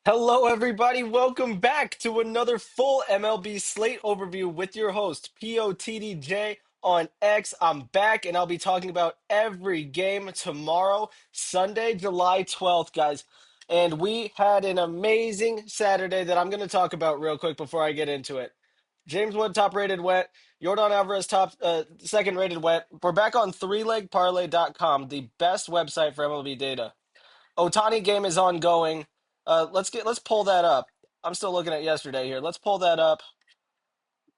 Hello, everybody. Welcome back to another full MLB slate overview with your host, POTDJ on X. I'm back and I'll be talking about every game tomorrow, Sunday, July 12th, guys. And we had an amazing Saturday that I'm going to talk about real quick before I get into it. James Wood top rated went. Jordan Alvarez top second rated went. We're back on threelegparlay.com, the best website for MLB data. Otani game is ongoing. Let's pull that up. I'm still looking at yesterday here. Let's pull that up.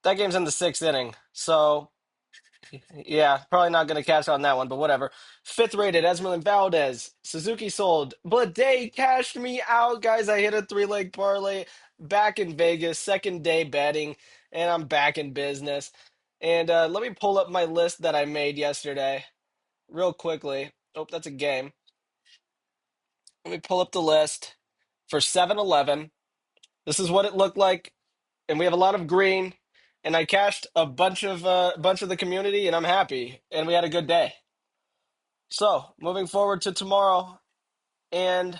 That game's in the sixth inning. So yeah, probably not gonna catch on that one, but whatever. Fifth rated, Esmeralda Valdez. Suzuki sold. Blade cashed me out, guys. I hit a three-leg parlay back in Vegas, second day betting, and I'm back in business. And let me pull up my list that I made yesterday real quickly. Oh, that's a game. Let me pull up the list for 7-Eleven. This is what it looked like, and we have a lot of green. And I cashed a bunch of the community, and I'm happy. And we had a good day. So moving forward to tomorrow, and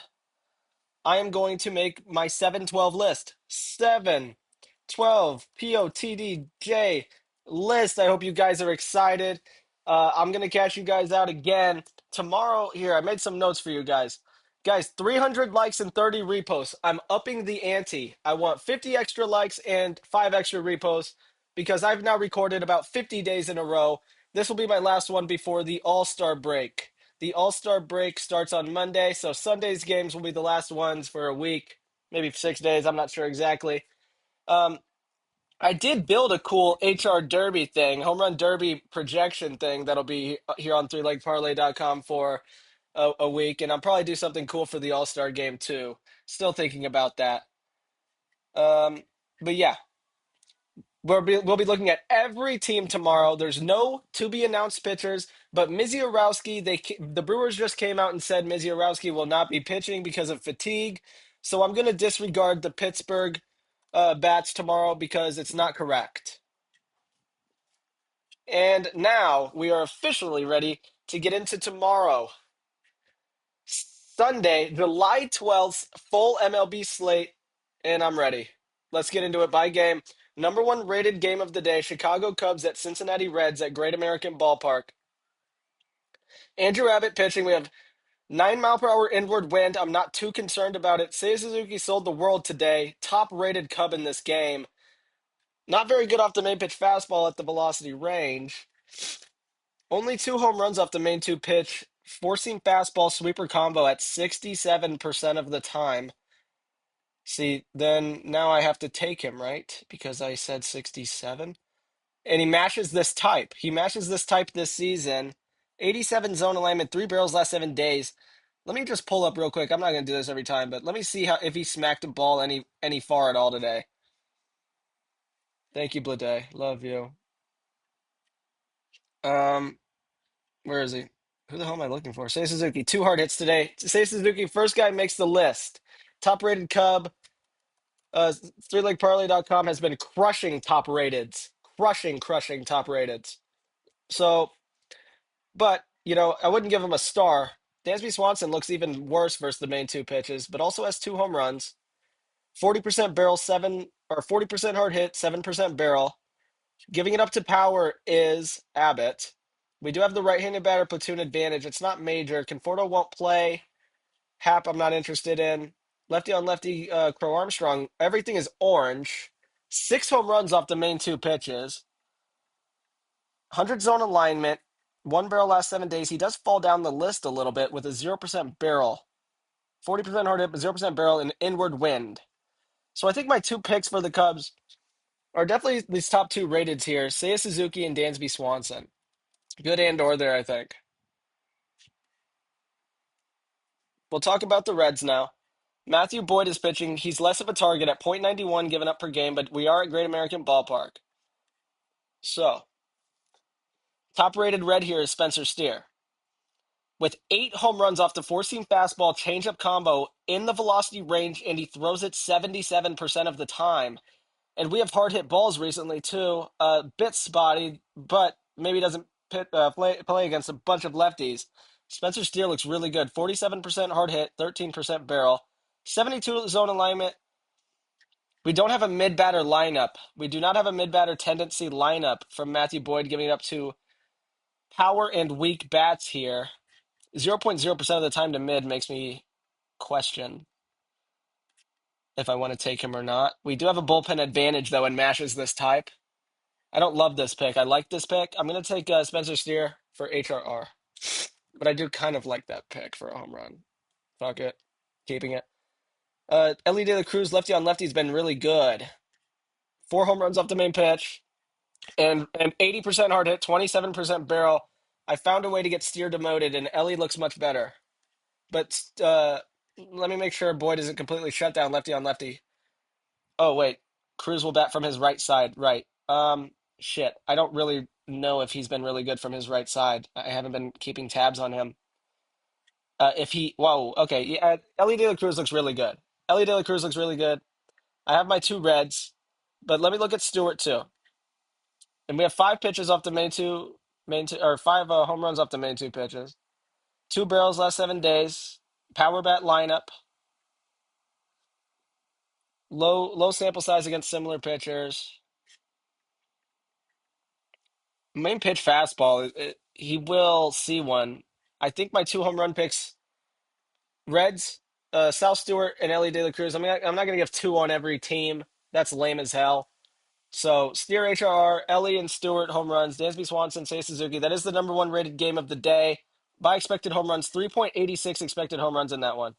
I am going to make my 7-12 list. 7-12 POTDJ list. I hope you guys are excited. I'm going to cash you guys out again tomorrow. Here, I made some notes for you guys. Guys, 300 likes and 30 reposts. I'm upping the ante. I want 50 extra likes and 5 extra reposts because I've now recorded about 50 days in a row. This will be my last one before the All-Star break. The All-Star break starts on Monday, so Sunday's games will be the last ones for a week, maybe 6 days. I'm not sure exactly. Um, I did build a cool HR Derby thing, home run derby projection thing that'll be here on threelegparlay.com for a week, and I'll probably do something cool for the All-Star game too. Still thinking about that. Um, but yeah, we'll be looking at every team tomorrow. There's no to be announced pitchers, but Misiorowski, the Brewers just came out and said Misiorowski will not be pitching because of fatigue. So I'm going to disregard the Pittsburgh bats tomorrow because it's not correct. And now we are officially ready to get into tomorrow. Sunday, July 12th, full MLB slate, and I'm ready. Let's get into it by game. Number one rated game of the day, Chicago Cubs at Cincinnati Reds at Great American Ballpark. Andrew Abbott pitching. We have 9 mile per hour inward wind. I'm not too concerned about it. Seiya Suzuki sold the world today. Top rated Cub in this game. Not very good off the main pitch fastball at the velocity range. Only 2 home runs off the main two pitch. Four-seam fastball sweeper combo at 67% of the time. See, then now I have to take him, right? Because I said 67. And he mashes this type. He mashes this type this season. 87 zone alignment, 3 barrels last 7 days. Let me just pull up real quick. I'm not going to do this every time, but let me see how if he smacked a ball any far at all today. Thank you, Blade. Love you. Um, where is he? Who the hell am I looking for? Seiya Suzuki. 2 hard hits today. Seiya Suzuki, first guy makes the list. Top rated Cub. Threelegparlay.com has been crushing top rateds. Crushing top rateds. So, but, I wouldn't give him a star. Dansby Swanson looks even worse versus the main two pitches, but also has 2 home runs. 40% barrel, 40% hard hit, 7% barrel. Giving it up to power is Abbott. We do have the right-handed batter platoon advantage. It's not major. Conforto won't play. Hap, I'm not interested in. Lefty on lefty, Crow Armstrong. Everything is orange. 6 home runs off the main two pitches. 100 zone alignment. 1 barrel last 7 days. He does fall down the list a little bit with a 0% barrel. 40% hard hit, but 0% barrel and inward wind. So I think my two picks for the Cubs are definitely these top two rateds here. Seiya Suzuki and Dansby Swanson. Good and/or there, I think. We'll talk about the Reds now. Matthew Boyd is pitching. He's less of a target at .91 given up per game, but we are at Great American Ballpark. So, top-rated Red here is Spencer Steer. With 8 home runs off the four-seam fastball changeup combo in the velocity range, and he throws it 77% of the time. And we have hard-hit balls recently, too. Bit spotty, but maybe doesn't play against a bunch of lefties. Spencer Steer looks really good. 47% hard hit, 13% barrel. 72 zone alignment. We don't have a mid-batter lineup. We do not have a mid-batter tendency lineup from Matthew Boyd, giving it up to power and weak bats here. 0.0% of the time to mid makes me question if I want to take him or not. We do have a bullpen advantage, though, in mashes this type. I don't love this pick. I like this pick. I'm going to take Spencer Steer for HRR. But I do kind of like that pick for a home run. Fuck it. Keeping it. Ellie De La Cruz, lefty on lefty, has been really good. 4 home runs off the main pitch. And 80% hard hit, 27% barrel. I found a way to get Steer demoted, and Ellie looks much better. But let me make sure Boyd isn't completely shut down lefty on lefty. Oh, wait. Cruz will bat from his right side. Right. Shit. I don't really know if he's been really good from his right side. I haven't been keeping tabs on him. Whoa, okay. Yeah, Ellie De La Cruz looks really good. Ellie De La Cruz looks really good. I have my two reds, but let me look at Stewart too. And we have 5 pitches off the or 5 home runs off the main 2 pitches. 2 barrels last 7 days. Power bat lineup. Low sample size against similar pitchers. Main pitch fastball. He will see one. I think my 2 home run picks, Reds, Sal Stewart and Ellie De La Cruz. I'm not gonna give 2 on every team. That's lame as hell. So Steer HRR, Ellie and Stewart home runs, Dansby Swanson, Seiya Suzuki. That is the #1 rated game of the day. By expected home runs, 3.86 expected home runs in that one.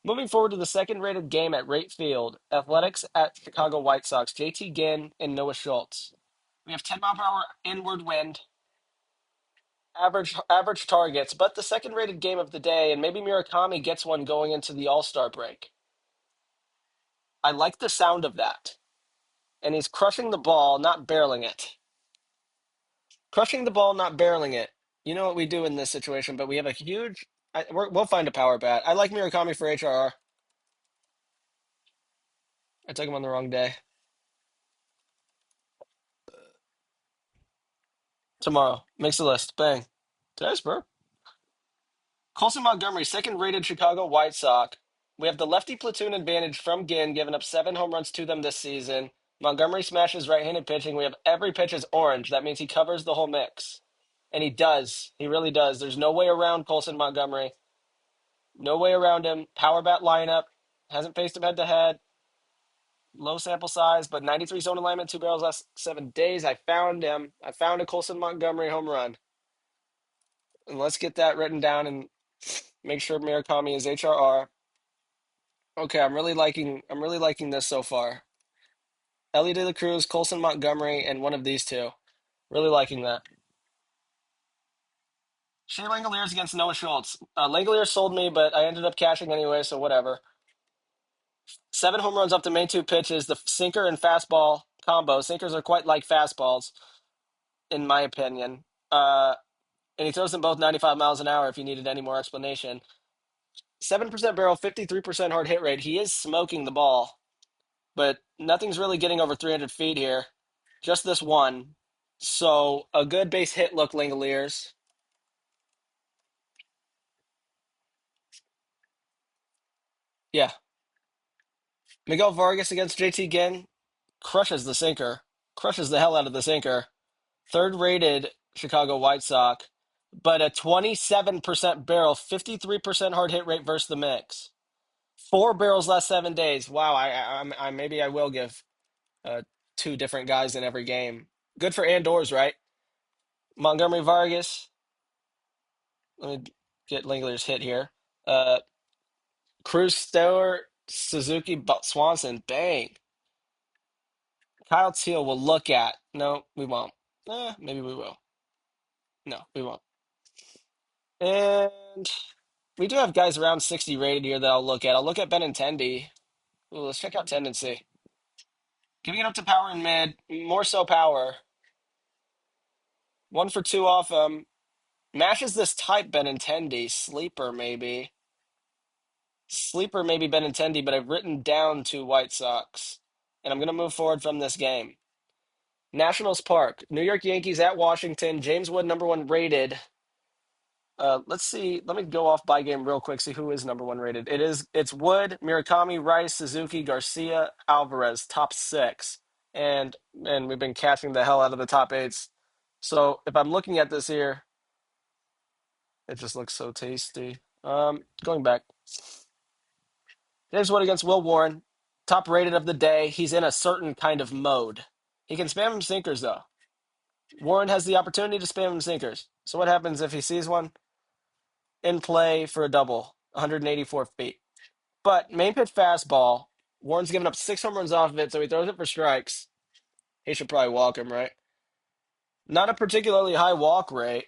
Moving forward to the second rated game at Rate Field, Athletics at Chicago White Sox, JT Ginn and Noah Schultz. We have 10 mile per hour inward wind, average targets, but the second rated game of the day, and maybe Murakami gets one going into the All-Star break. I like the sound of that. And he's crushing the ball, not barreling it. Crushing the ball, not barreling it. You know what we do in this situation, but we have a huge. We'll find a power bat. I like Murakami for HRR. I took him on the wrong day. Tomorrow. Makes the list. Bang. Today's bro. Colson Montgomery, second rated Chicago White Sox. We have the lefty platoon advantage from Ginn, giving up 7 home runs to them this season. Montgomery smashes right-handed pitching. We have every pitch is orange. That means he covers the whole mix. And he does. He really does. There's no way around Colson Montgomery. No way around him. Power bat lineup. Hasn't faced him head to head. Low sample size, but 93 zone alignment, 2 barrels last 7 days. I found him. I found a Colson Montgomery home run. And let's get that written down and make sure Murakami is HRR. Okay, I'm really liking this so far. Ellie De La Cruz, Colson Montgomery, and one of these two. Really liking that. Shea Langoliers against Noah Schultz. Langoliers sold me, but I ended up cashing anyway, so whatever. 7 home runs off the main 2 pitches, the sinker and fastball combo. Sinkers are quite like fastballs, in my opinion. And he throws them both 95 miles an hour if you needed any more explanation. 7% barrel, 53% hard hit rate. He is smoking the ball, but nothing's really getting over 300 feet here. Just this one. So a good base hit look, Langoliers. Yeah. Miguel Vargas against JT Ginn crushes the sinker, crushes the hell out of the sinker. Third rated Chicago White Sox, but a 27% barrel, 53% hard hit rate versus the mix. 4 barrels last 7 days. Wow, I maybe I will give 2 different guys in every game. Good for Andors, right? Montgomery Vargas. Let me get Langler's hit here. Uh, Cruz Stewart, Suzuki Swanson. Bang. Kyle Teal will look at. No, we won't. Maybe we will. No, we won't. And we do have guys around 60 rated here that I'll look at. I'll look at Benintendi. Ooh, let's check out tendency. Giving it up to power and mid. More so power. 1 for 2 off him. Matches this type Benintendi. Sleeper maybe. Sleeper maybe Benintendi, but I've written down 2 White Sox. And I'm going to move forward from this game. Nationals Park. New York Yankees at Washington. James Wood, #1 rated. Let's see. Let me go off by game real quick. See who is number one rated. It's Wood, Murakami, Rice, Suzuki, Garcia, Alvarez, top six, and we've been catching the hell out of the top eights. So if I'm looking at this here, it just looks so tasty. Going back, James Wood against Will Warren, top rated of the day. He's in a certain kind of mode. He can spam him sinkers though. Warren has the opportunity to spam him sinkers. So what happens if he sees one in play for a double, 184 feet? But main pitch fastball, Warren's giving up 6 home runs off of it, so he throws it for strikes. He should probably walk him, right? Not a particularly high walk rate.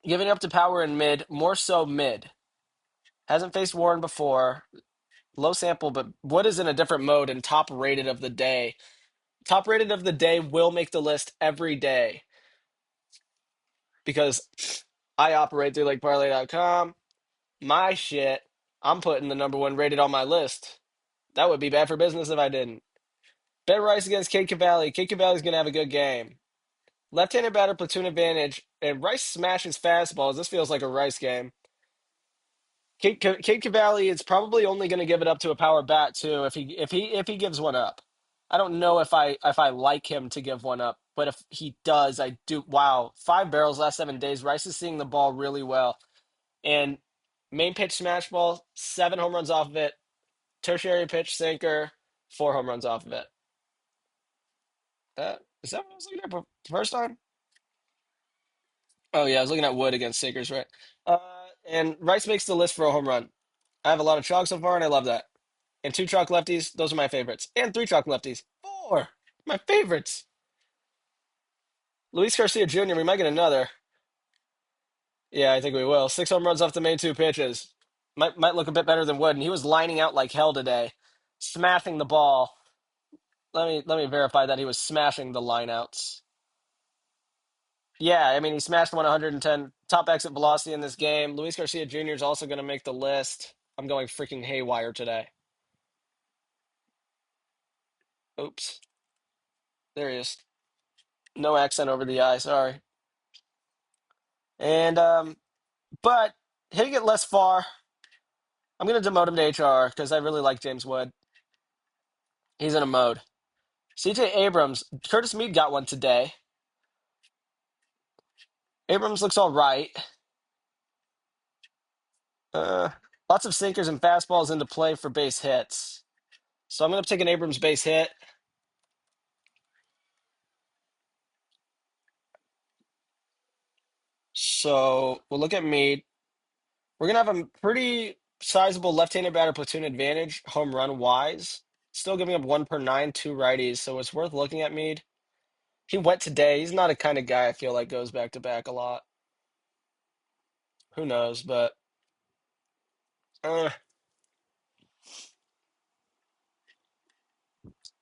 Giving up to power in mid, more so mid. Hasn't faced Warren before. Low sample, but Wood is in a different mode and top rated of the day. Top rated of the day will make the list every day because I operate through lakeparley.com. My shit, I'm putting the number one rated on my list. That would be bad for business if I didn't. Ben Rice against Kate Cavalli. Kate Cavalli's going to have a good game. Left-handed batter, platoon advantage, and Rice smashes fastballs. This feels like a Rice game. Kate Cavalli is probably only going to give it up to a power bat too if he gives one up. I don't know if I like him to give one up, but if he does, I do. Wow, 5 barrels last 7 days. Rice is seeing the ball really well, and main pitch smash ball, 7 home runs off of it. Tertiary pitch sinker, 4 home runs off of it. Is that what I was looking at the first time? Oh yeah, I was looking at Wood against sinkers, right? Uh, and Rice makes the list for a home run. I have a lot of chalk so far, and I love that. And 2 chalk lefties, those are my favorites. And 3 chalk lefties, four, my favorites. Luis Garcia Jr., we might get another. Yeah, I think we will. 6 home runs off the main 2 pitches. Might look a bit better than Wood, and he was lining out like hell today, smashing the ball. Let me verify that he was smashing the lineouts. Yeah, I mean he smashed 110 top exit velocity in this game. Luis Garcia Jr. is also going to make the list. I'm going freaking haywire today. Oops, there he is. No accent over the I. Sorry. And but hitting it less far, I'm going to demote him to HR because I really like James Wood. He's in a mode. CJ Abrams, Curtis Mead got one today. Abrams looks all right. Uh, Lots of sinkers and fastballs into play for base hits. So I'm going to take an Abrams base hit. So we'll look at Mead. We're going to have a pretty sizable left-handed batter platoon advantage, home run wise. Still giving up 1 per 9, 2 righties. So it's worth looking at Mead. He went today. He's not a kind of guy I feel like goes back to back a lot. Who knows? But uh,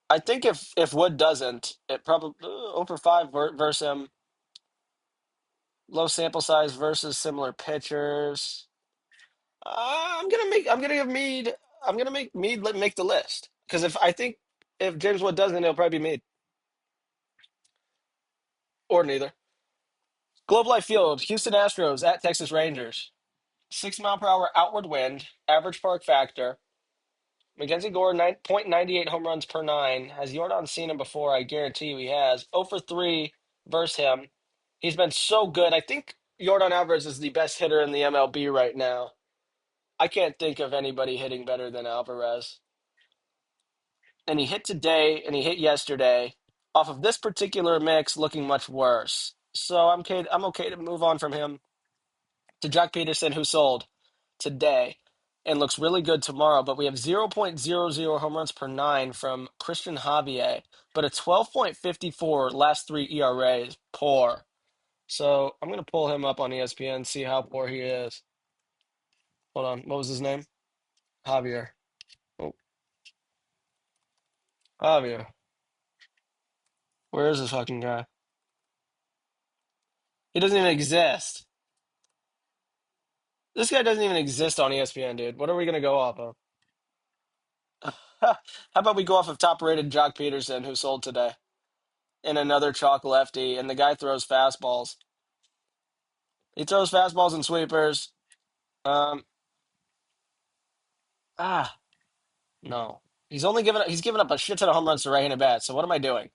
I think if Wood doesn't, it probably over 5 versus him. Low sample size versus similar pitchers. I'm gonna give Mead. I'm gonna make Mead make the list because if James Wood doesn't, it'll probably be Mead or neither. Globe Life Field, Houston Astros at Texas Rangers. 6 mile per hour outward wind, average park factor. Mackenzie Gore, 9.98 home runs per 9. Has Jordan seen him before? I guarantee you he has. 0 for 3 versus him. He's been so good. I think Jordan Alvarez is the best hitter in the MLB right now. I can't think of anybody hitting better than Alvarez. And he hit today and he hit yesterday off of this particular mix looking much worse. So I'm okay to move on from him to Jack Peterson, who sold today and looks really good tomorrow. But we have 0.00 home runs per 9 from Christian Javier, but a 12.54 last 3 ERA is poor. So I'm going to pull him up on ESPN, see how poor he is. Hold on. What was his name? Javier. Oh, Javier. Where is this fucking guy? He doesn't even exist. This guy doesn't even exist on ESPN, dude. What are we going to go off of? How about we go off of top-rated Jock Peterson, who sold today, and another chalk lefty, and the guy throws fastballs. He throws fastballs and sweepers. Um, ah, no. He's given up a shit ton of home runs to right-handed bats. So what am I doing?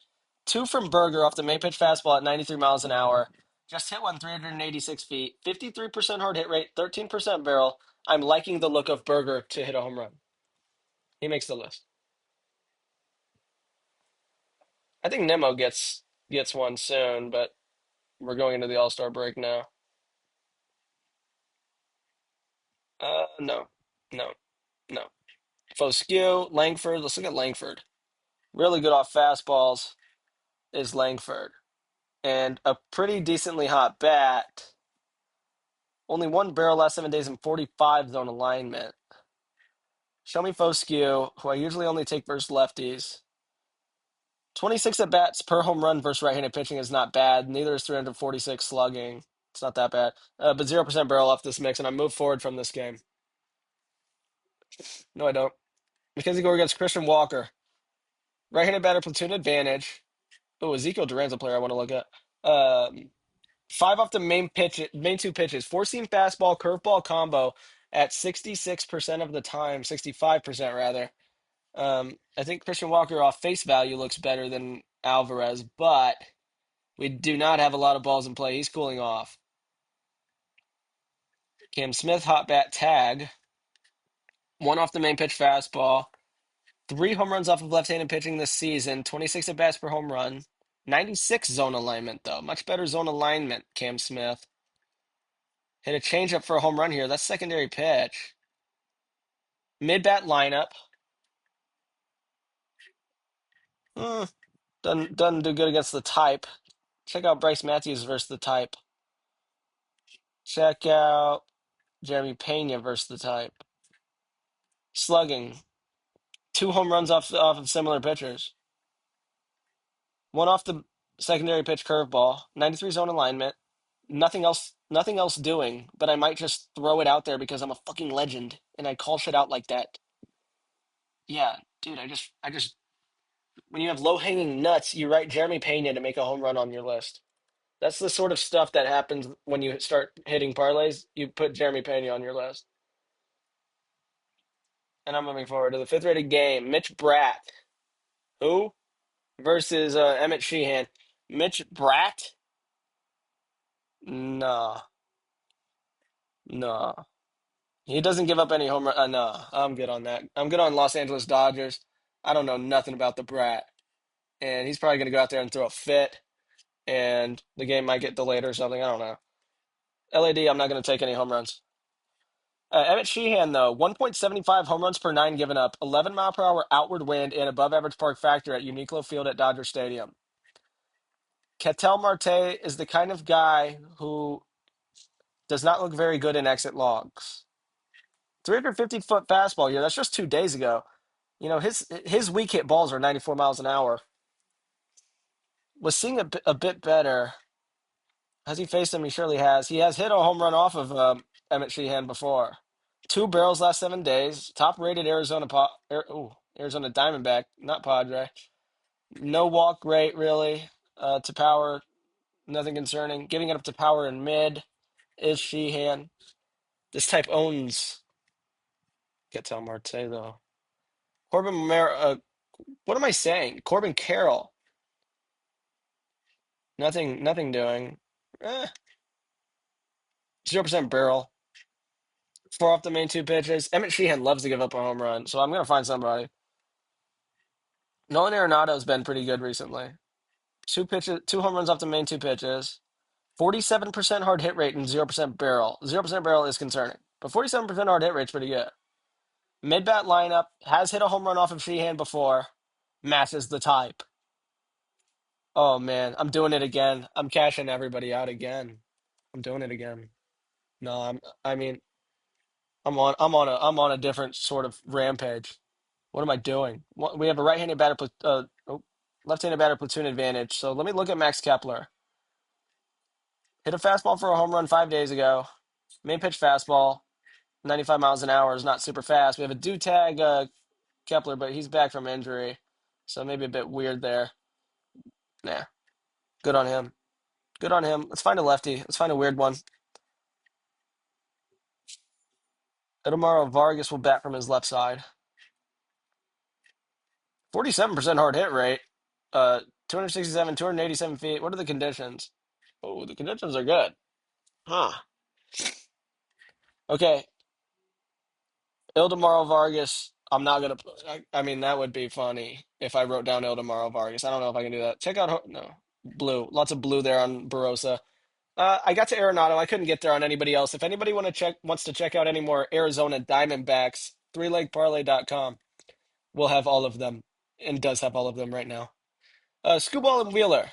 Two from Berger off the main pitch fastball at 93 miles an hour. Just hit one 386 feet. 53% hard hit rate, 13% barrel. I'm liking the look of Berger to hit a home run. He makes the list. I think Nemo gets one soon, but we're going into the All-Star break now. No, no, no. Foscue, Langford. Let's look at Langford. Really good off fastballs is Langford, and a pretty decently hot bat. Only one barrel last 7 days and 45 zone alignment. Show me Foscue, who I usually only take versus lefties. 26 at bats per home run versus right-handed pitching is not bad. Neither is 346 slugging. It's not that bad. But 0% barrel off this mix, and I move forward from this game. No, I don't. Mackenzie Gore against Christian Walker. Right-handed batter platoon advantage. Oh, Ezekiel Duran's a player I want to look at. Five off the main two pitches. Four seam fastball, curveball combo at 66% of the time, 65% rather. I think Christian Walker off face value looks better than Alvarez, but we do not have a lot of balls in play. He's cooling off. Cam Smith, hot bat tag. One off the main pitch fastball. Three home runs off of left-handed pitching this season. 26 at bats per home run. 96 zone alignment, though. Much better zone alignment, Cam Smith. Hit a changeup for a home run here. That's secondary pitch. Mid-bat lineup. Hmm, doesn't do good against the type. Check out Bryce Matthews versus the type. Check out Jeremy Pena versus the type. Slugging. Two home runs off of similar pitchers. One off the secondary pitch curveball. 93 zone alignment. Nothing else doing, but I might just throw it out there because I'm a fucking legend and I call shit out like that. Yeah, dude, I just when you have low-hanging nuts, you write Jeremy Pena to make a home run on your list. That's the sort of stuff that happens when you start hitting parlays. You put Jeremy Pena on your list. And I'm moving forward to the fifth rated game. Mitch Bratt. Who? Versus Emmett Sheehan. Mitch Bratt? Nah. Nah. He doesn't give up any home run. Nah, I'm good on that. I'm good on Los Angeles Dodgers. I don't know nothing about the Brat. And he's probably going to go out there and throw a fit. And the game might get delayed or something. I don't know. LAD, I'm not going to take any home runs. Emmett Sheehan, though, 1.75 home runs per nine given up, 11 mile per hour outward wind, and above average park factor at Uniqlo Field at Dodger Stadium. Ketel Marte is the kind of guy who does not look very good in exit logs. 350-foot fastball here. That's just 2 days ago. You know, his weak hit balls are 94 miles an hour. Was seeing a bit better. Has he faced him? He surely has. He has hit a home run off of Emmett Sheehan before. Two barrels last 7 days. Top rated Arizona Diamondback, not Padre. No walk rate really. To power, nothing concerning. Giving it up to power in mid is Sheehan. This type owns Ketel Marte though. What am I saying? Corbin Carroll. Nothing doing. 0% barrel. Four off the main two pitches. Emmett Sheehan loves to give up a home run, so I'm gonna find somebody. Nolan Arenado's been pretty good recently. Two home runs off the main two pitches. 47% hard hit rate and 0% barrel. 0% barrel is concerning, but 47% hard hit rate's pretty good. Mid bat lineup has hit a home run off of Sheehan before. Matches the type. Oh man, I'm doing it again. I'm cashing everybody out again. I'm doing it again. No, I mean, I'm on a different sort of rampage. What am I doing? We have a right-handed batter, left-handed batter platoon advantage. So let me look at Max Kepler. Hit a fastball for a home run 5 days ago. Main pitch fastball, 95 miles an hour is not super fast. We have a do tag Kepler, but he's back from injury, so maybe a bit weird there. Nah, good on him. Good on him. Let's find a lefty. Let's find a weird one. Tomorrow Vargas will bat from his left side. 47% hard hit rate. 267, 287 feet. What are the conditions? Oh, the conditions are good. Huh. Okay. Ildemaro Vargas. I'm not gonna. I mean, that would be funny if I wrote down Ildemaro Vargas. I don't know if I can do that. Check out no blue. Lots of blue there on Barossa. I got to Arenado. I couldn't get there on anybody else. If anybody wants to check out any more Arizona Diamondbacks, threelegparlay.com will have all of them and does have all of them right now. Scooball and Wheeler.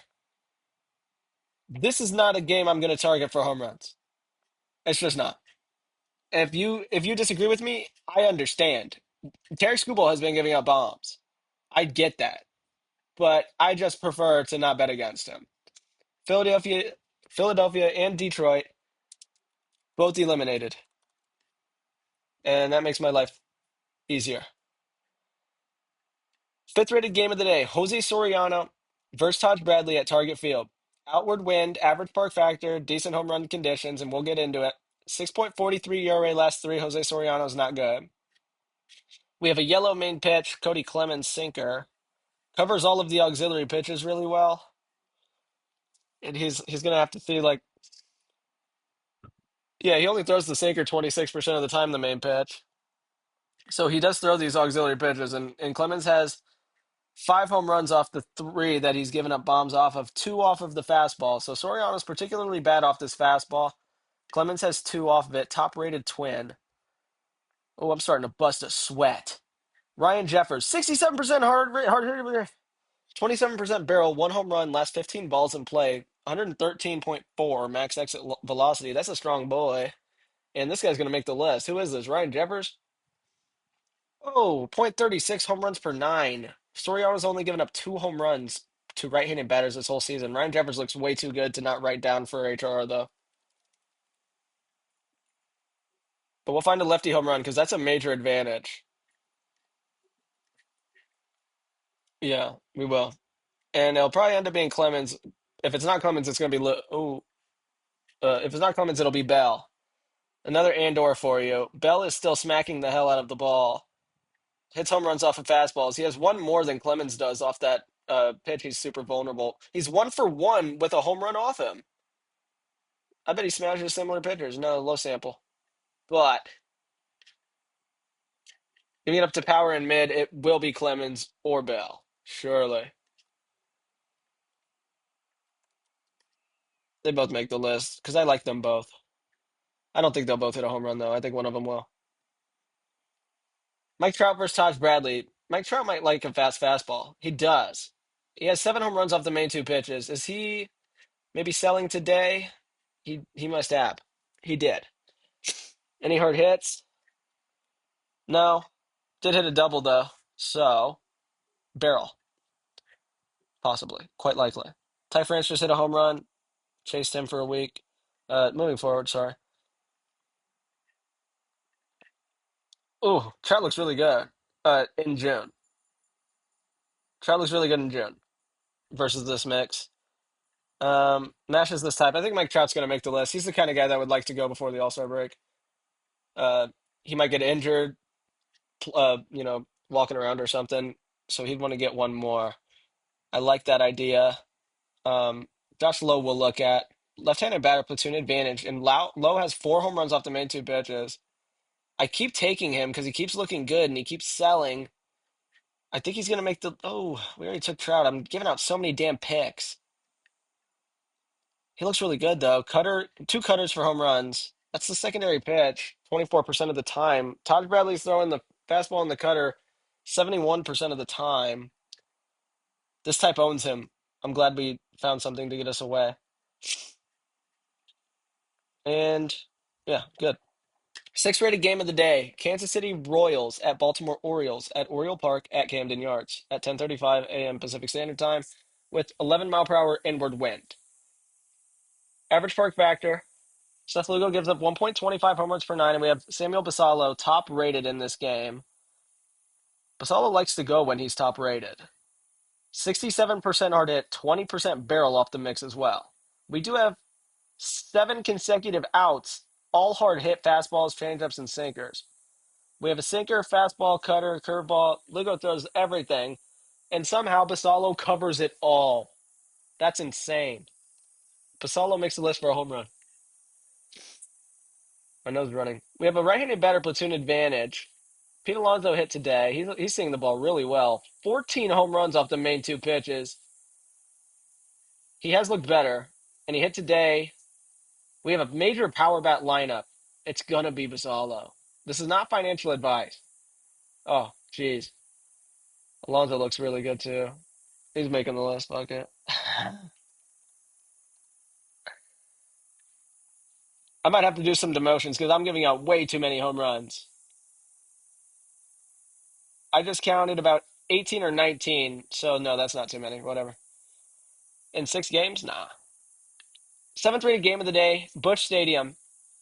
This is not a game I'm going to target for home runs. It's just not. If you disagree with me, I understand. Terry Scooball has been giving up bombs. I get that, but I just prefer to not bet against him. Philadelphia, Philadelphia, and Detroit both eliminated, and that makes my life easier. Fifth rated game of the day: Jose Soriano versus Taj Bradley at Target Field. Outward wind, average park factor, decent home run conditions, and we'll get into it. 6.43 ERA last three. Jose Soriano's not good. We have a yellow main pitch, Cody Clemens sinker. Covers all of the auxiliary pitches really well. And he's gonna have to see like yeah, he only throws the sinker 26% of the time, the main pitch. So he does throw these auxiliary pitches, and Clemens has five home runs off the three that he's given up bombs off of, two off of the fastball. So Soriano's particularly bad off this fastball. Clemens has two off of it, top rated twin. Oh, I'm starting to bust a sweat. Ryan Jeffers, 67% hard 27% barrel, one home run, last 15 balls in play, 113.4 max exit velocity. That's a strong boy. And this guy's going to make the list. Who is this? Ryan Jeffers? Oh, .36 home runs per nine. Soriano's only given up two home runs to right-handed batters this whole season. Ryan Jeffers looks way too good to not write down for HR, though. But we'll find a lefty home run because that's a major advantage. Yeah, we will. And it'll probably end up being Clemens. If it's not Clemens, it's going to be if it's not Clemens, it'll be Bell. Another Andor for you. Bell is still smacking the hell out of the ball. Hits home runs off of fastballs. He has one more than Clemens does off that pitch. He's super vulnerable. He's 1 for 1 with a home run off him. I bet he smashes similar pitchers. No, low sample. But if you get up to power and mid, it will be Clemens or Bell. Surely. They both make the list because I like them both. I don't think they'll both hit a home run, though. I think one of them will. Mike Trout versus Taj Bradley. Mike Trout might like a fast fastball. He does. He has seven home runs off the main two pitches. Is he maybe selling today? He must have. He did. Any hard hits? No. Did hit a double though. So barrel, possibly. Quite likely. Ty France just hit a home run. Chased him for a week. Moving forward, sorry. Ooh, Trout looks really good. In June. Trout looks really good in June versus this mix. Nash is this type. I think Mike Trout's going to make the list. He's the kind of guy that would like to go before the All Star break. Uh, he might get injured, walking around or something. So he'd want to get one more. I like that idea. Um, Josh Lowe will look at left-handed batter platoon advantage, and Lowe has four home runs off the main two pitches. I keep taking him because he keeps looking good and he keeps selling. I think he's going to make the. Oh, we already took Trout. I'm giving out so many damn picks. He looks really good though. Two cutters for home runs. That's the secondary pitch, 24% of the time. Todd Bradley's throwing the fastball and the cutter 71% of the time. This type owns him. I'm glad we found something to get us away. And yeah, good. Sixth rated game of the day: Kansas City Royals at Baltimore Orioles at Oriole Park at Camden Yards at 10:35 a.m. Pacific Standard Time with 11-mile-per-hour inward wind. Average park factor: Seth Lugo gives up 1.25 home runs per nine, and we have Samuel Basallo top rated in this game. Basallo likes to go when he's top rated. 67% hard hit, 20% barrel off the mix as well. We do have seven consecutive outs, all hard hit fastballs, changeups, and sinkers. We have a sinker, fastball, cutter, curveball. Lugo throws everything, and somehow Basallo covers it all. That's insane. Basallo makes the list for a home run. My nose is running. We have a right-handed batter platoon advantage. Pete Alonso hit today. He's seeing the ball really well. 14 home runs off the main two pitches. He has looked better, and he hit today. We have a major power bat lineup. It's gonna be Basallo. This is not financial advice. Oh, jeez. Alonso looks really good too. He's making the list. Fuck it. I might have to do some demotions because I'm giving out way too many home runs. I just counted about 18 or 19, so no, that's not too many. Whatever. In 6 games? Nah. Seventh rated game of the day, Busch Stadium.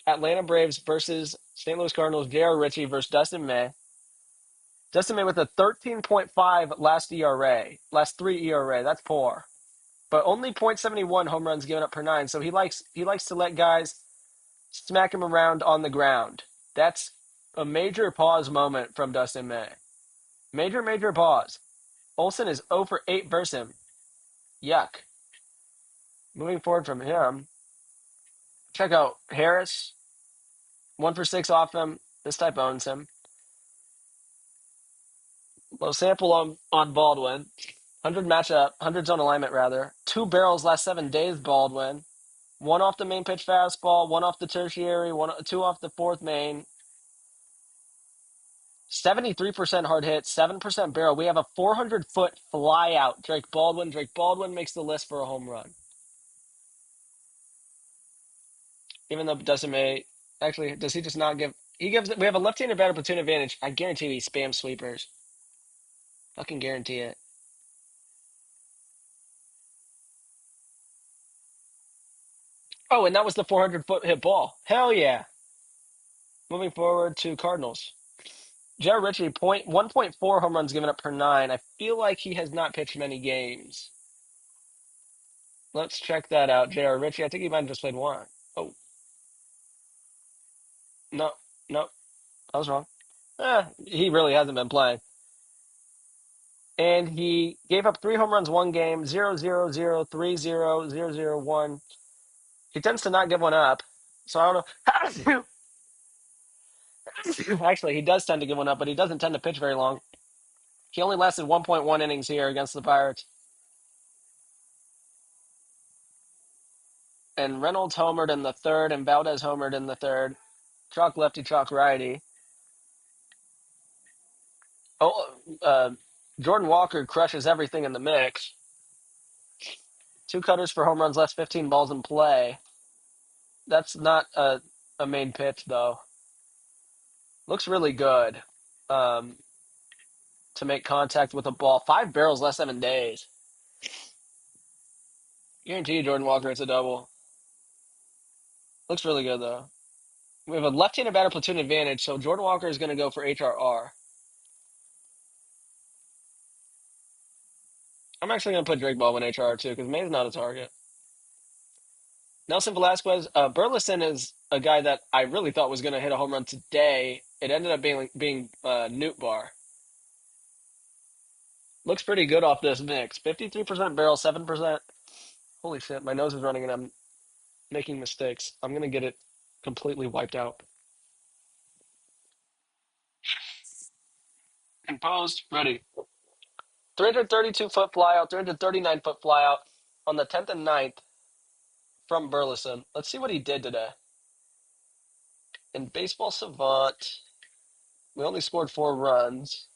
Atlanta Braves versus St. Louis Cardinals. J.R. Ritchie versus Dustin May. Dustin May with a 13.5 last ERA, last three ERA. That's poor, but only .71 home runs given up per nine. So he likes to let guys smack him around on the ground. That's a major pause moment from Dustin May. Major pause. Olsen is 0 for 8 versus him. Yuck. Moving forward from him, check out Harris. 1 for 6 off him. This type owns him. Low sample on Baldwin. 100 matchup, 100 zone alignment rather. 2 barrels last 7 days, Baldwin. 1 off the main pitch fastball, 1 off the tertiary, 2 off the fourth main. 73% hard hit, 7% barrel. We have a 400-foot fly out. Drake Baldwin. Drake Baldwin makes the list for a home run. Even though Dustin May, actually, does he just not give? He gives. We have a left-handed batter platoon advantage. I guarantee he spam sweepers. Fucking guarantee it. Oh, and that was the 400-foot hit ball. Hell yeah. Moving forward to Cardinals. Jared Ritchie, 1.4 home runs given up per nine. I feel like he has not pitched many games. Let's check that out. J.R. Ritchie, I think he might have just played one. Oh, no, no, I was wrong. He really hasn't been playing. And he gave up 3 home runs one game, 0-0-0, 3-0, 0-0-1. He tends to not give one up. So I don't know. How does he? Actually, he does tend to give one up, but he doesn't tend to pitch very long. He only lasted 1.1 innings here against the Pirates. And Reynolds homered in the third, and Valdez homered in the third. Chalk lefty, chalk righty. Oh, Jordan Walker crushes everything in the mix. 2 cutters for home runs, left 15 balls in play. That's not a main pitch, though. Looks really good to make contact with a ball. 5 barrels, last 7 days. Guarantee you Jordan Walker hits a double. Looks really good, though. We have a left-handed batter platoon advantage, so Jordan Walker is going to go for HRR. I'm actually going to put Drake Baldwin HRR, too, because May's not a target. Nelson Velasquez. Burleson is a guy that I really thought was going to hit a home run today. It ended up being Newt Bar. Looks pretty good off this mix. 53% barrel, 7%. Holy shit, my nose is running and I'm making mistakes. I'm going to get it completely wiped out. Composed, ready. 332-foot flyout, 339-foot flyout on the 10th and ninth from Burleson. Let's see what he did today. In Baseball Savant, we only scored 4 runs.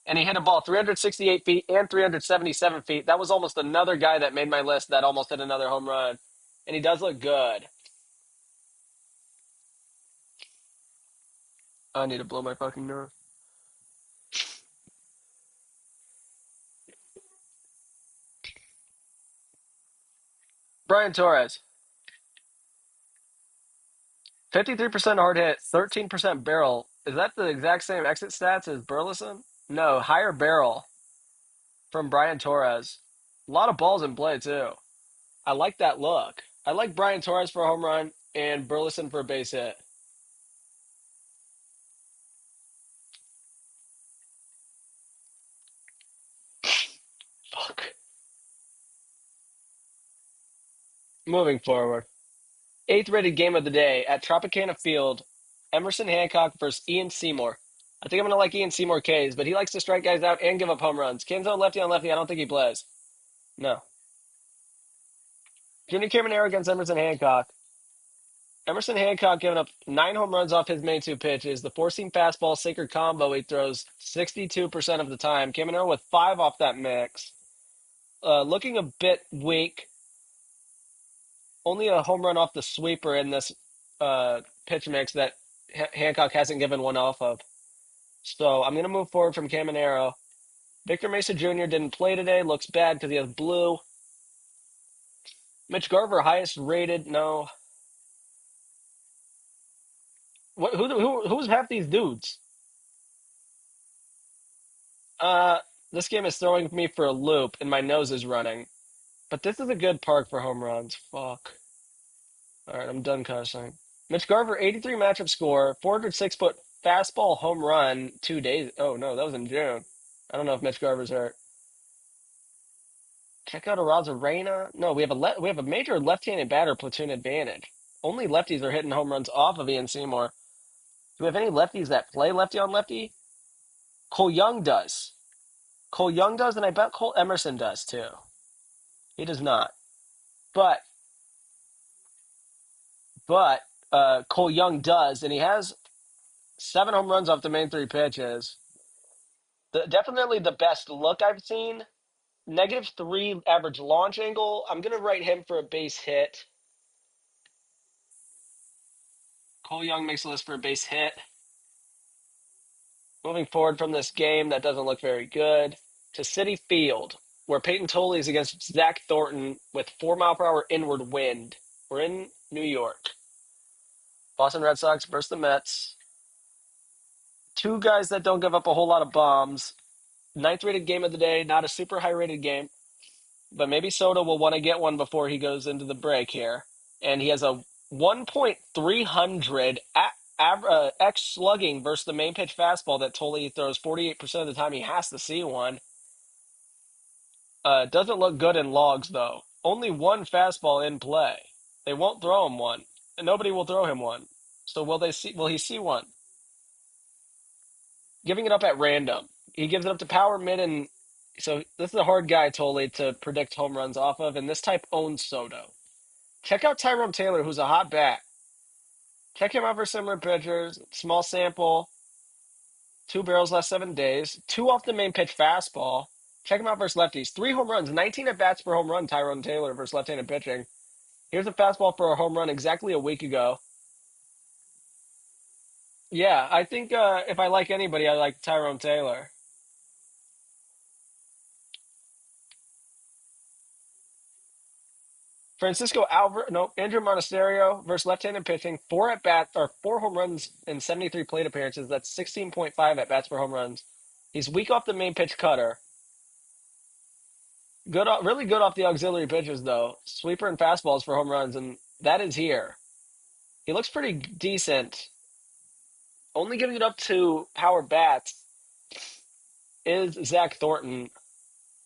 And he hit a ball 368 feet and 377 feet. That was almost another guy that made my list that almost hit another home run. And he does look good. I need to blow my fucking nose. Brian Torres. 53% hard hit, 13% barrel. Is that the exact same exit stats as Burleson? No, higher barrel from Brian Torres. A lot of balls in play, too. I like that look. I like Brian Torres for a home run and Burleson for a base hit. Moving forward. Eighth rated game of the day at Tropicana Field. Emerson Hancock versus Ian Seymour. I think I'm going to like Ian Seymour K's, but he likes to strike guys out and give up home runs. Kenzo lefty on lefty. I don't think he plays. No. Junior Caminero against Emerson Hancock. Emerson Hancock giving up 9 home runs off his main two pitches. The four seam fastball sacred combo he throws 62% of the time. Caminero with 5 off that mix. Looking a bit weak. Only a home run off the sweeper in this pitch mix that Hancock hasn't given one off of. So I'm going to move forward from Caminero. Victor Mesa Jr. didn't play today. Looks bad because he has blue. Mitch Garver, highest rated. No. Who's half these dudes? Uh, this game is throwing me for a loop, and my nose is running. But this is a good park for home runs. Fuck. All right, I'm done cussing. Mitch Garver, 83 matchup score, 406-foot fastball home run 2 days. Oh no, that was in June. I don't know if Mitch Garver's hurt. Check out Arozarena. No, we have a major left-handed batter platoon advantage. Only lefties are hitting home runs off of Ian Seymour. Do we have any lefties that play lefty on lefty? Cole Young does. Cole Young does, and I bet Cole Emerson does too. He does not. But Cole Young does, and he has 7 home runs off the main 3 pitches. Definitely the best look I've seen. -3 average launch angle. I'm gonna write him for a base hit. Cole Young makes a list for a base hit. Moving forward from this game, that doesn't look very good. To Citi Field, where Peyton Tolley is against Zach Thornton with 4-mile-per-hour inward wind. We're in New York. Boston Red Sox versus the Mets. Two guys that don't give up a whole lot of bombs. Ninth rated game of the day, not a super high rated game, but maybe Soto will want to get one before he goes into the break here. And he has a 1.300 X slugging versus the main pitch fastball that Tolley throws 48% of the time he has to see one. Doesn't look good in logs, though. Only one fastball in play. They won't throw him one, and nobody will throw him one. So will he see one? Giving it up at random. He gives it up to power mid, and so this is a hard guy, Tolley, to predict home runs off of, and this type owns Soto. Check out Tyrone Taylor, who's a hot bat. Check him out for similar pitchers. Small sample. 2 barrels last 7 days. 2 off the main pitch fastball. Check him out versus lefties. 3 home runs. 19 at bats per home run, Tyrone Taylor versus left-handed pitching. Here's a fastball for a home run exactly a week ago. Yeah, I think if I like anybody, I like Tyrone Taylor. Andrew Monasterio versus left-handed pitching. 4 home runs in 73 plate appearances. That's 16.5 at bats per home runs. He's weak off the main pitch cutter. Really good off the auxiliary pitches though. Sweeper and fastballs for home runs, and that is here. He looks pretty decent. Only giving it up to power bats is Zach Thornton,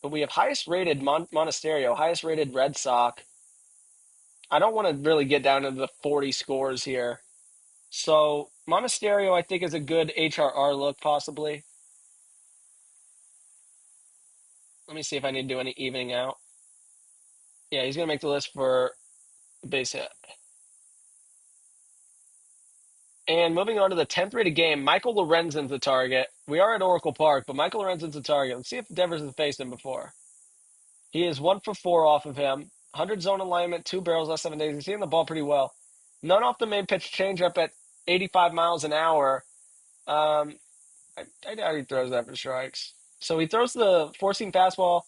but we have highest rated Monasterio, highest rated Red Sox. I don't want to really get down into the 40 scores here. So Monasterio, I think, is a good HRR look, possibly. Let me see if I need to do any evening out. Yeah, he's going to make the list for base hit. And moving on to the 10th rated game, Michael Lorenzen's the target. We are at Oracle Park, but Michael Lorenzen's the target. Let's see if Devers has faced him before. He is 1 for 4 off of him. 100 zone alignment, 2 barrels last 7 days. He's seeing the ball pretty well. None off the main pitch changeup at 85 miles an hour. I doubt he throws that for strikes. So he throws the four-seam fastball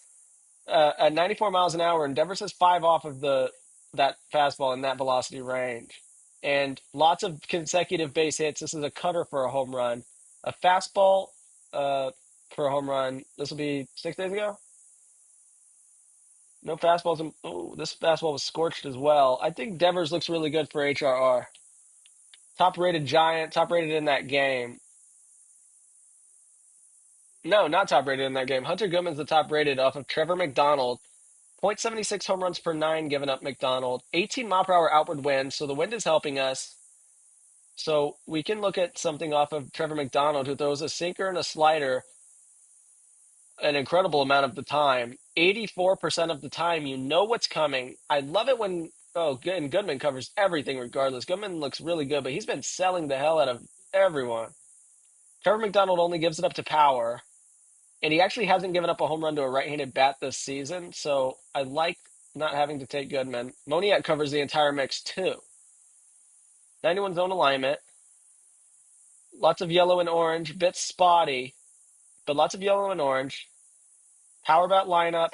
at 94 miles an hour, and Devers has 5 off of that fastball in that velocity range. And lots of consecutive base hits. This is a cutter for a home run. A fastball for a home run. This will be 6 days ago? No fastballs. Oh, this fastball was scorched as well. I think Devers looks really good for HRR. Top rated Giant, top rated in that game. No, not top rated in that game. Hunter Goodman's the top rated off of Trevor McDonald, .76 home runs per nine given up McDonald. 18 mile per hour outward wind, so the wind is helping us. So we can look at something off of Trevor McDonald, who throws a sinker and a slider an incredible amount of the time. 84% of the time, you know what's coming. I love it when, and Goodman covers everything regardless. Goodman looks really good, but he's been selling the hell out of everyone. Trevor McDonald only gives it up to power, and he actually hasn't given up a home run to a right-handed bat this season, so I like not having to take Goodman. Moniak covers the entire mix, too. 91 zone alignment. Lots of yellow and orange, bit spotty, but lots of yellow and orange. Power bat lineup.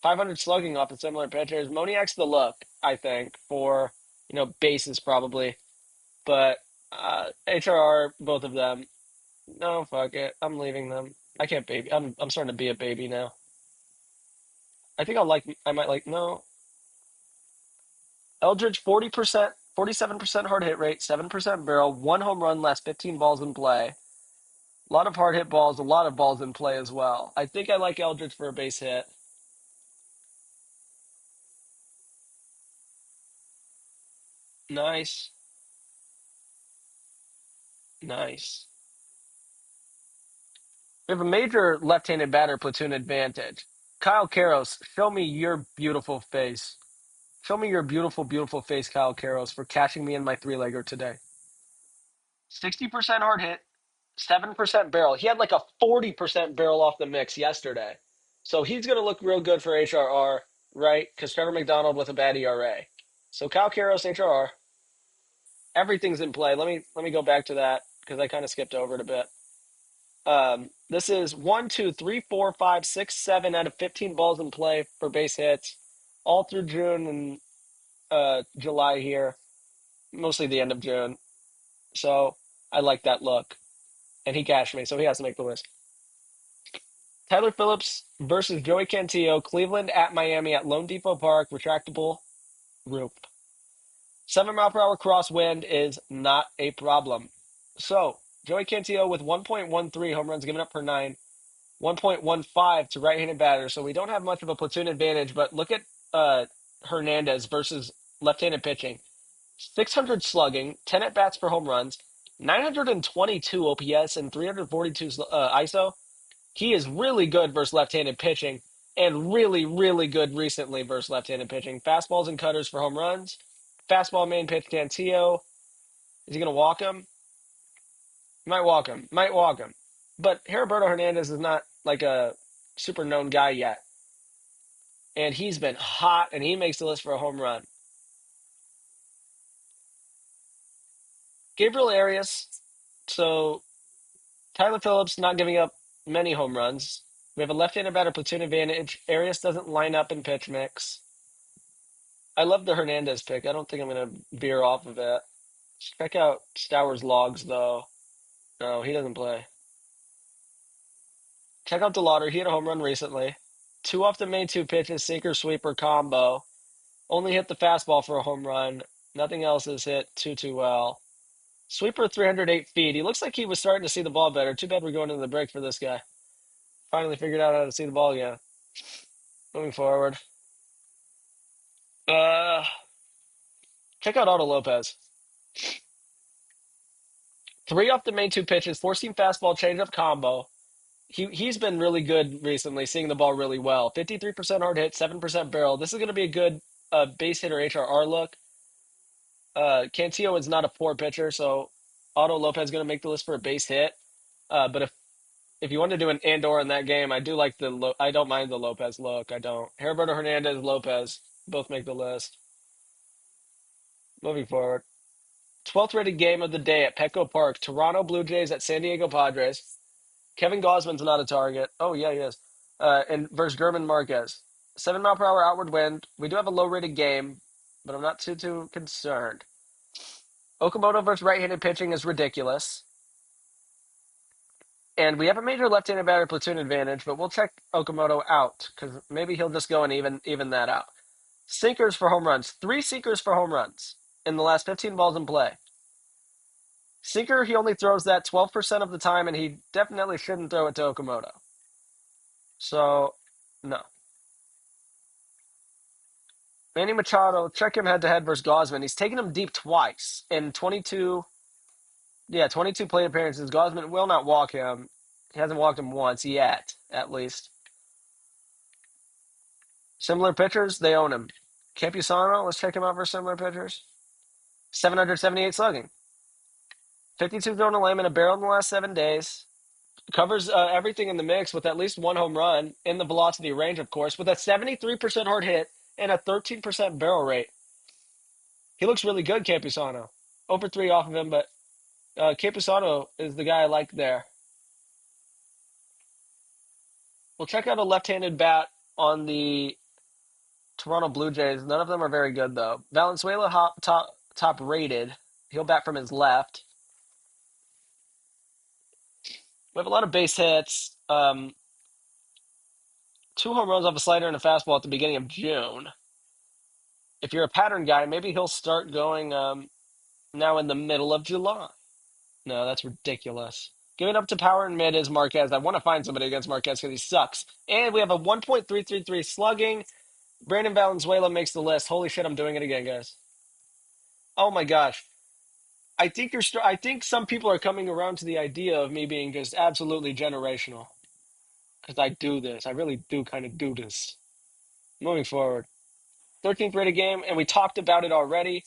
500 slugging off of similar pitchers. Moniak's the look, I think, for, bases probably. But HRR, both of them. No, fuck it. I'm leaving them. I can't baby. I'm starting to be a baby now. I think I might like, no. Eldridge, 40%, 47% hard hit rate, 7% barrel, one home run, last 15 balls in play. A lot of hard hit balls, a lot of balls in play as well. I think I like Eldridge for a base hit. Nice. Nice. We have a major left-handed batter platoon advantage. Kyle Karros, show me your beautiful face. Show me your beautiful, beautiful face, Kyle Karros, for catching me in my three-legger today. 60% hard hit, 7% barrel. He had like a 40% barrel off the mix yesterday. So he's going to look real good for HRR, right? Because Trevor McDonald with a bad ERA. So Kyle Karros, HRR. Everything's in play. Let me go back to that because I kind of skipped over it a bit. This is 1, 2, 3, 4, 5, 6, 7 out of 15 balls in play for base hits, all through June and July here, mostly the end of June. So I like that look, and he cashed me, so he has to make the list. Tyler Phillips versus Joey Cantillo, Cleveland at Miami at Lone Depot Park, retractable roof. 7 mile per hour crosswind is not a problem. So Joey Cantillo with 1.13 home runs given up per nine. 1.15 to right-handed batters, so we don't have much of a platoon advantage, but look at Hernandez versus left-handed pitching. 600 slugging, 10 at-bats for home runs, 922 OPS, and 342 ISO. He is really good versus left-handed pitching, and really, really good recently versus left-handed pitching. Fastballs and cutters for home runs. Fastball main pitch, Cantillo. Is he going to walk him? Might walk him. Might walk him. But Heriberto Hernandez is not like a super known guy yet. And he's been hot, and he makes the list for a home run. Gabriel Arias. So Tyler Phillips not giving up many home runs. We have a left-handed batter platoon advantage. Arias doesn't line up in pitch mix. I love the Hernandez pick. I don't think I'm going to veer off of it. Check out Stowers' logs, though. No, he doesn't play. Check out DeLauder. He had a home run recently. Two off the main two pitches, sinker sweeper combo. Only hit the fastball for a home run. Nothing else is hit too well. Sweeper 308 feet. He looks like he was starting to see the ball better. Too bad we're going into the break for this guy. Finally figured out how to see the ball again. Moving forward. Uh, Check out Otto Lopez. Three off the main two pitches, four-seam fastball, changeup combo. He's been really good recently, seeing the ball really well. 53% hard hit, 7% barrel. This is going to be a good base hitter HRR look. Cantillo is not a poor pitcher, so Otto Lopez is going to make the list for a base hit. But if you want to do an Andor in that game, I do like I don't mind the Lopez look. I don't. Heriberto Hernandez, Lopez, both make the list. Moving forward. 12th rated game of the day at Petco Park. Toronto Blue Jays at San Diego Padres. Kevin Gausman's not a target. Oh, yeah, he is. And versus German Marquez. 7 mile per hour outward wind. We do have a low rated game, but I'm not too concerned. Okamoto versus right-handed pitching is ridiculous. And we have a major left-handed batter platoon advantage, but we'll check Okamoto out because maybe he'll just go and even that out. Sinkers for home runs. 3 sinkers for home runs in the last 15 balls in play. Sinker, he only throws that 12% of the time, and he definitely shouldn't throw it to Okamoto. So No. Manny Machado, check him head to head versus Gosman. He's taken him deep twice in 22. Yeah, 22 plate appearances. Gosman will not walk him. He hasn't walked him once yet, at least. Similar pitchers, they own him. Campusano, let's check him out for similar pitchers. 778 slugging. 52 thrown a lane and a barrel in the last 7 days. Covers everything in the mix with at least one home run in the velocity range, of course, with a 73% hard hit and a 13% barrel rate. He looks really good, Campusano. Over 3 off of him, but Campusano is the guy I like there. We'll check out a left-handed bat on the Toronto Blue Jays. None of them are very good, though. Valenzuela top rated. He'll bat from his left. We have a lot of base hits. 2 home runs off a slider and a fastball at the beginning of June. If you're a pattern guy, maybe he'll start going now in the middle of July. No, that's ridiculous. Giving up to power and mid is Marquez. I want to find somebody against Marquez because he sucks. And we have a 1.333 slugging. Brandon Valenzuela makes the list. Holy shit, I'm doing it again, guys. Oh my gosh. I think some people are coming around to the idea of me being just absolutely generational. Because I do this. I really do kind of do this. Moving forward. 13th rated game, and we talked about it already.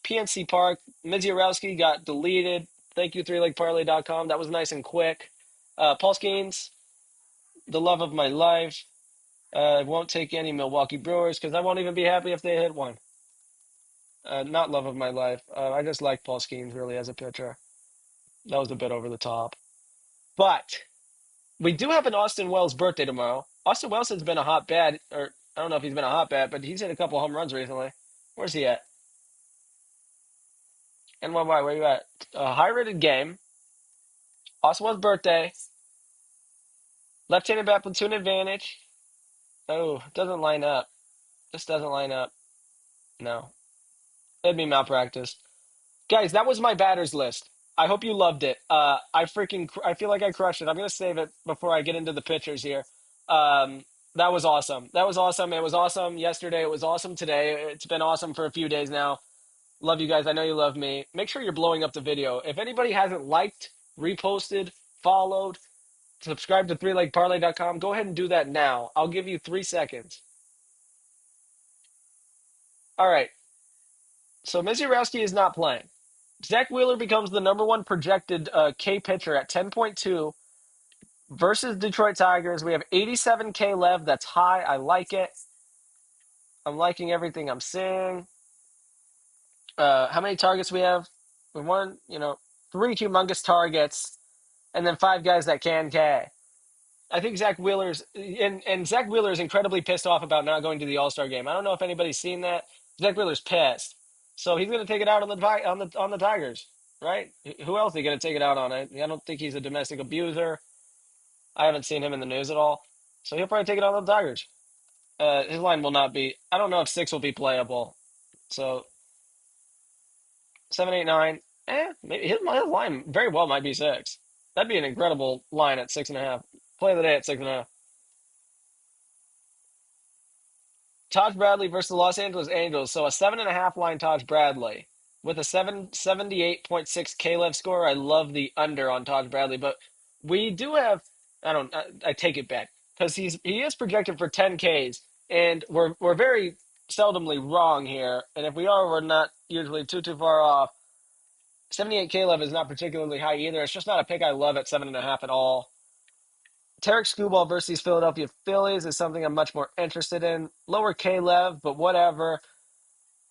PNC Park, Miziarowski got deleted. Thank you, 3legparley.com. That was nice and quick. Paul Skeens, the love of my life. I won't take any Milwaukee Brewers because I won't even be happy if they hit one. Not love of my life. I just like Paul Skeens really as a pitcher. That was a bit over the top. But we do have an Austin Wells birthday tomorrow. Austin Wells has been a hotbed, or I don't know if he's been a hotbed, but he's hit a couple home runs recently. Where's he at? NYY, where you at? A high-rated game. Austin Wells' birthday. Left-handed bat platoon advantage. Oh, doesn't line up. This doesn't line up. No. It'd be malpractice. Guys, that was my batters list. I hope you loved it. I feel like I crushed it. I'm gonna save it before I get into the pitchers here. Um, that was awesome. That was awesome. It was awesome yesterday. It was awesome today. It's been awesome for a few days now. Love you guys. I know you love me. Make sure you're blowing up the video. If anybody hasn't liked, reposted, followed, subscribe to 3legparley.com, go ahead and do that now. I'll give you 3 seconds. All right. So Misiorowski is not playing. Zach Wheeler becomes the number one projected K pitcher at 10.2 versus Detroit Tigers. We have 87K left. That's high. I like it. I'm liking everything I'm seeing. How many targets we have? We won, 3 humongous targets, and then 5 guys that can K. I think Zach Wheeler's and Zach Wheeler is incredibly pissed off about not going to the All-Star game. I don't know if anybody's seen that. Zach Wheeler's pissed, so he's going to take it out on the Tigers, right? Who else is he going to take it out on? I don't think he's a domestic abuser. I haven't seen him in the news at all, so he'll probably take it out on the Tigers. His line will not be. I don't know if 6 will be playable. So 7, 8, 9. Maybe his line very well might be 6. That'd be an incredible line at 6.5. Play of the day at 6.5. Taj Bradley versus the Los Angeles Angels. So a 7.5 line Taj Bradley with a 778.6 K-Lev score. I love the under on Taj Bradley, but we do have. I take it back because he is projected for 10 Ks, and we're very seldomly wrong here. And if we are, we're not usually too far off. 78 K-Lev is not particularly high either. It's just not a pick I love at 7.5 at all. Tarek Skubal versus Philadelphia Phillies is something I'm much more interested in. Lower K-Lev, but whatever.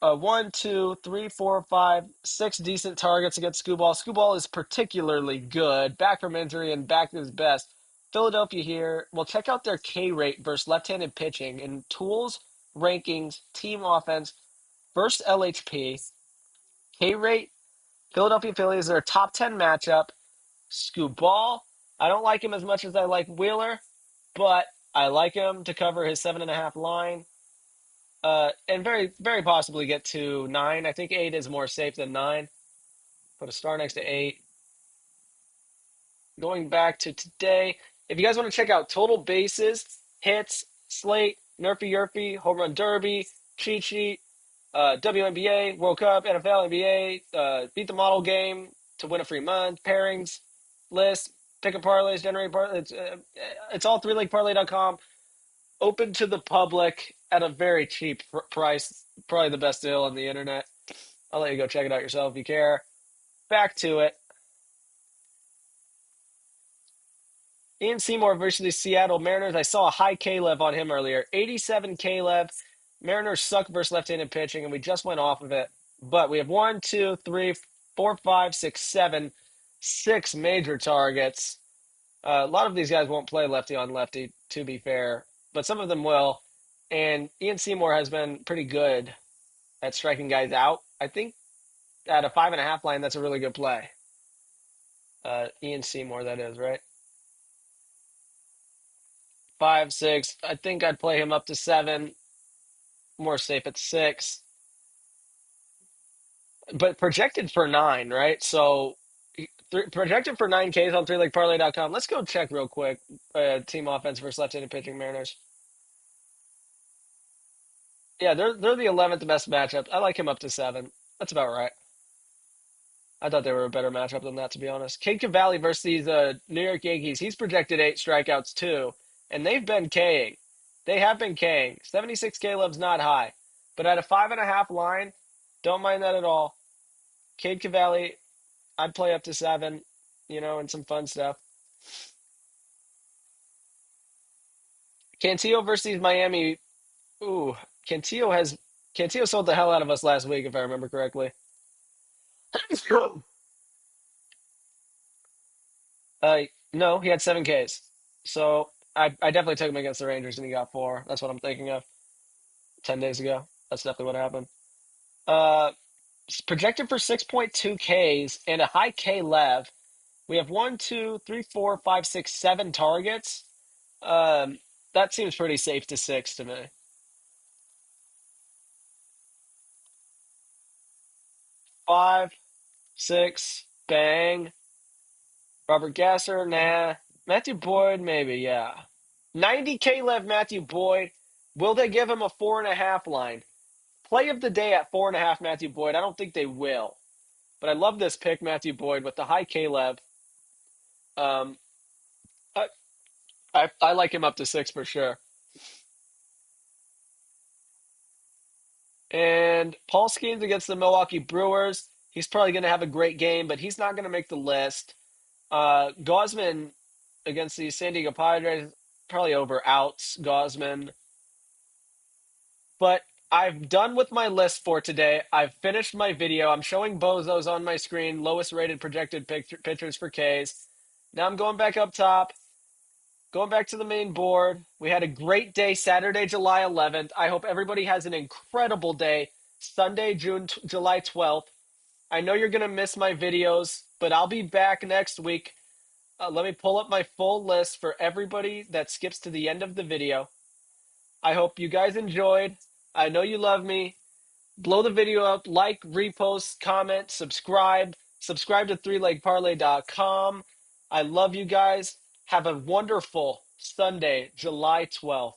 1, 2, 3, 4, 5, 6 decent targets against Skubal. Skubal is particularly good, back from injury and back to his best. Philadelphia here. Well, check out their K rate versus left-handed pitching in tools, rankings, team offense, versus LHP. K rate, Philadelphia Phillies are a top 10 matchup. Skubal, I don't like him as much as I like Wheeler, but I like him to cover his 7.5 line. And very, very possibly get to 9. I think 8 is more safe than 9. Put a star next to 8. Going back to today, if you guys want to check out total bases, hits, Slate, Nerfy Yerfy, Home Run Derby, Cheat Sheet, WNBA, World Cup, NFL, NBA, Beat the Model Game to win a free month, pairings, list, pick a parlays, generate parlays. It's all 3leagueparlay.com, open to the public at a very cheap price. Probably the best deal on the internet. I'll let you go check it out yourself if you care. Back to it. Ian Seymour versus the Seattle Mariners. I saw a high K-Lev on him earlier. 87 K-Lev. Mariners suck versus left-handed pitching, and we just went off of it. But we have 1, 2, 3, 4, 5, 6, 7, 6 major targets. A lot of these guys won't play lefty on lefty, to be fair, but some of them will. And Ian Seymour has been pretty good at striking guys out. I think at a 5.5 line, that's a really good play. Ian Seymour, that is, right? 5, 6. I think I'd play him up to 7. More safe at 6. But projected for 9, right? So projected for 9Ks on 3leagueparlay.com. Let's go check real quick. Team offense versus left-handed pitching Mariners. Yeah, they're the 11th best matchup. I like him up to 7. That's about right. I thought they were a better matchup than that, to be honest. Cade Cavalli versus these New York Yankees. He's projected 8 strikeouts too, and they've been K'ing. They have been K'ing. 76 K-Lev's not high, but at a 5.5 line, don't mind that at all. Cade Cavalli, I'd play up to 7, and some fun stuff. Cantillo versus Miami. Ooh, Cantillo sold the hell out of us last week, if I remember correctly. No, he had 7Ks. So I definitely took him against the Rangers and he got 4. That's what I'm thinking of. 10 days ago. That's definitely what happened. Uh, projected for 6.2 Ks and a high K lev. We have 1, 2, 3, 4, 5, 6, 7 targets. Um, that seems pretty safe to 6 to me. 5, 6, bang. Robert Gasser, nah. Matthew Boyd, maybe, yeah. 90K left Matthew Boyd. Will they give him a 4.5 line? Play of the day at 4.5 Matthew Boyd. I don't think they will. But I love this pick, Matthew Boyd, with the high K-Lev. Um, I, I like him up to 6 for sure. And Paul Skeens against the Milwaukee Brewers. He's probably going to have a great game, but he's not going to make the list. Gausman against the San Diego Padres, probably over outs, Gausman. But I've done with my list for today. I've finished my video. I'm showing bozos on my screen, lowest rated projected pitchers for Ks. Now I'm going back up top, going back to the main board. We had a great day Saturday, July 11th. I hope everybody has an incredible day Sunday, July 12th. I know you're going to miss my videos, but I'll be back next week. Let me pull up my full list for everybody that skips to the end of the video. I hope you guys enjoyed. I know you love me. Blow the video up, like, repost, comment, subscribe. Subscribe to 3leagueparlay.com. I love you guys. Have a wonderful Sunday, July 12th.